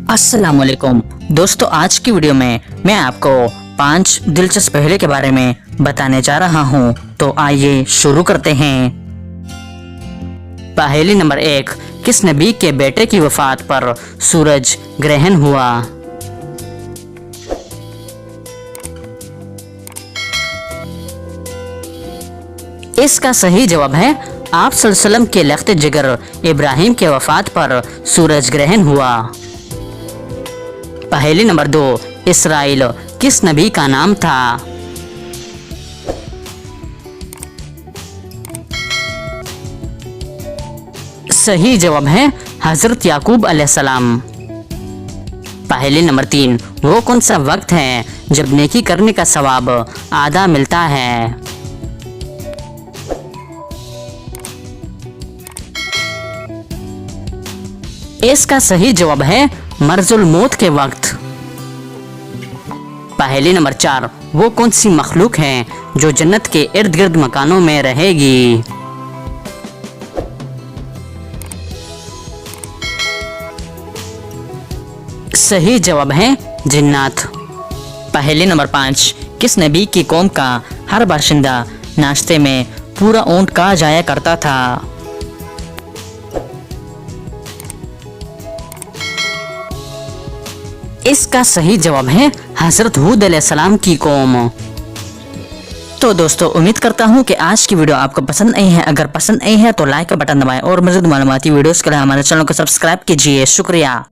अस्सलाम वालेकुम दोस्तों, आज की वीडियो में मैं आपको 5 दिलचस्प पहेली के बारे में बताने जा रहा हूं। तो आइए शुरू करते हैं। पहेली नंबर 1, किस नबी के बेटे की वफात पर सूरज ग्रहण हुआ? इसका सही जवाब है आप सल्लल्लाहु अलैहि वसल्लम के लख्त जिगर इब्राहिम के वफात पर सूरज ग्रहण हुआ। पहेली नंबर 2, इसराइल किस नबी का नाम था? सही जवाब है हजरत याकूब अलैहिस्सलाम। पहेली नंबर 3, वो कौन सा वक्त है जब नेकी करने का सवाब आधा मिलता है? इसका सही जवाब है मर्जुल मौत के वक्त। पहेली नंबर 4, वो कौन सी मखलूक है जो जन्नत के इर्द गिर्द मकानों में रहेगी? सही जवाब है जिन्नात। पहेली नंबर 5, किस नबी की कौम का हर बाशिंदा नाश्ते में पूरा ऊंट कहा जाया करता था? इसका सही जवाब है हजरत हूद अलैहिस्सलाम की कौम। तो दोस्तों, उम्मीद करता हूँ कि आज की वीडियो आपको पसंद आई है। अगर पसंद आई है तो लाइक का बटन दबाएं और मज़ीद मालूमाती वीडियोस के लिए हमारे चैनल को सब्सक्राइब कीजिए। शुक्रिया।